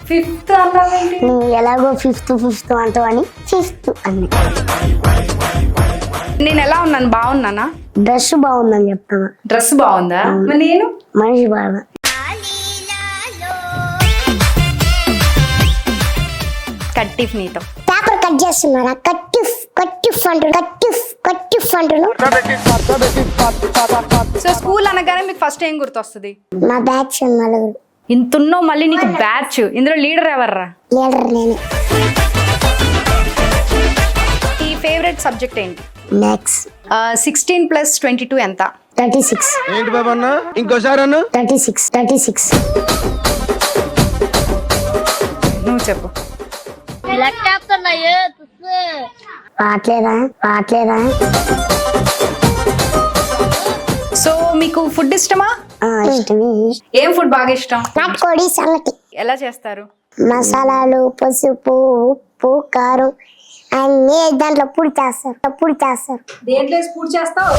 Fifth అన్నావేంటి? నువ్వు ఎలాగో fifth అంటావు అని ఫిఫ్త్ అన్ని. నేను ఎలా ఉన్నాను? బాగున్నానా? డ్రెస్ బాగుందని చెప్తాను. డ్రెస్ బాగుందా? మరి నేను మనిషి బాగా. కట్టిఫ్ నీతో పేపర్ కట్ చేస్తున్నారా? కట్టిఫ్ అంటున్నావు. సో స్కూల్ అనగానే మీకు ఫస్ట్ ఏం గుర్తొస్తుంది? మా బ్యాచ్ నలుగురు. ఇంతున్నో మళ్ళీ నీకు బ్యాచ్, ఇందులో లీడర్ ఎవర్రా? లీడర్ నేనే. ఈ ఫేవరెట్ సబ్జెక్ట్ ఏంటి? మ్యాథ్స్. 16 + 22 ఎంత? 36. ఏంటి బాబా అన్న? ఇంకోసారి అన్న. 36. నువ్వు చెప్పు. పాటలేదా? సో మీకు ఫుడ్ ఇష్టమా? ఇష్టమే. ఏం ఫుడ్ బాగా ఇష్టం? నాటుకోడి సంగటి. ఎలా చేస్తారు? మసాలాలు, పసుపు, ఉప్పు, కారం అన్నీ దాంట్లో పొడి చేస్తారు. దేంట్లో పూర్తి చేస్తావు?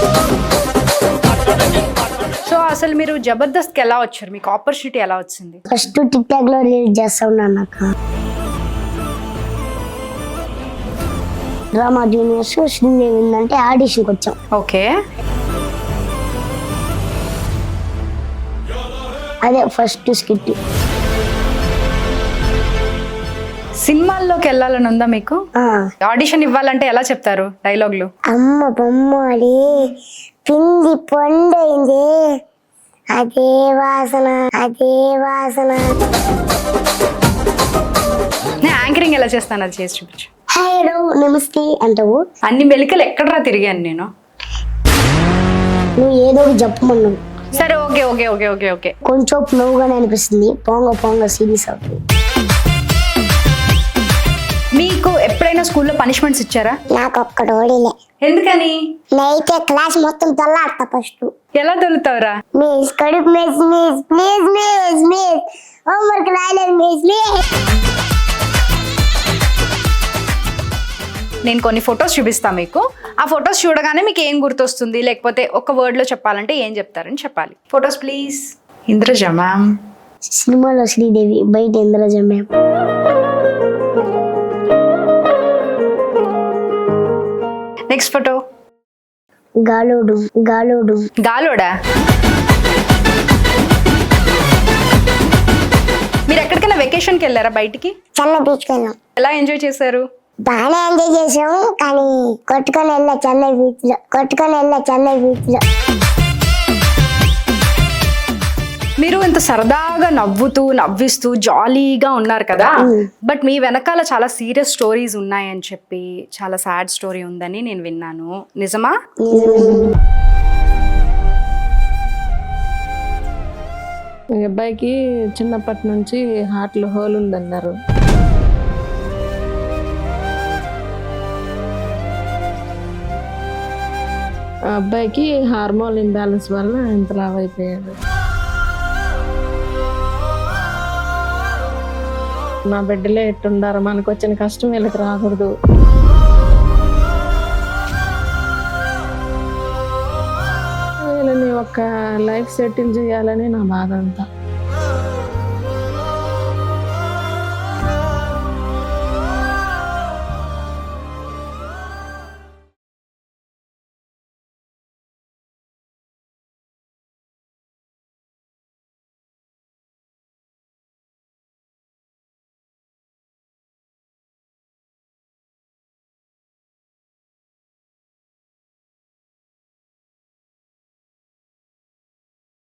సో అసలు మీరు జబర్దస్త్కి ఎలా వచ్చారు? మీకు ఆపర్చునిటీ ఎలా వచ్చింది? ఫస్ట్ టిక్ టాక్ లో రిలీజ్ చేస్తా ఉన్నాను అక్క. డ్రామా జూనియర్స్ శ్రీదేవి ఉందంటే ఆడిషన్కి వచ్చాం. ఓకే. అదే ఫస్ట్ స్కిట్. సినిమాల్లోకి వెళ్ళాలని ఉందా మీకు? ఆడిషన్ ఇవ్వాలంటే ఎలా చెప్తారు డైలాగులు? అమ్మ బొమ్మడి పిండి పండైంది, అదే వాసన. నేను యాంకరింగ్ ఎలా చేస్తాను అది చేసి చూపించు. హలో నమస్తే అంటావు. అన్ని మెలికలు ఎక్కడరా తిరిగాను నేను? నువ్వు ఏదో చెప్పమన్నావు. సరే ఓకే. కొంచెం నవ్వుగానే అనిపిస్తుంది, పోంగ సీరియస్ అవుతుంది. మీకు ఎప్పుడైనా స్కూల్లో పనిష్మెంట్స్ ఇచ్చారా? నాకు ఒక్కడు ఓడిలే. ఎందుకని? నైతే క్లాస్ మొత్తం తల్లాడతా ఫస్ట్. ఎలా తొలుతావురా? మిస్ కడుపు మిస్ ప్లీజ్ హోంవర్క్ రాయలేదు మిస్ ప్లీజ్. నేను కొన్ని ఫొటోస్ చూపిస్తా మీకు. ఆ ఫొటోస్ చూడగానే మీకు ఏం గుర్తొస్తుంది, లేకపోతే ఒక వర్డ్ లో చెప్పాలంటే ఏం చెప్తారని చెప్పాలి. Photos please. ఇంద్రజ మ్యామ్. సినిమాలో శ్రీదేవి, బయట ఇంద్రజ మ్యామ్. Next photo. గాలోడా. మీరు ఎక్కడికైనా వెకేషన్కి వెళ్ళారా బయటికి? చెన్నై బీచ్కి వెళ్ళాం. ఎలా ఎంజాయ్ చేశారు? బాగానే ఎంజాయ్ చేసాం, కానీ కొట్టుకొని వెళ్ళా చెన్నై బీచ్ లో. మీరు ఇంత సరదాగా నవ్విస్తూ జాలీగా ఉన్నారు కదా, బట్ మీ వెనకాల చాలా సీరియస్ స్టోరీస్ ఉన్నాయని చెప్పి, చాలా సాడ్ స్టోరీ ఉందని నేను విన్నాను. నిజమా? ఈ అబ్బాయికి చిన్నప్పటి నుంచి హార్ట్లో హోల్ ఉందన్నారు. ఆ అబ్బాయికి హార్మోన్ ఇంబ్యాలెన్స్ వల్ల ఇంత లావ్ అయిపోయాడు. నా బిడ్డలే ఎట్టుండారు, మనకు వచ్చిన కష్టం వీళ్ళకి రాకూడదు. వీళ్ళని ఒక లైఫ్ సెటిల్ చేయాలని నా బాధ అంతా.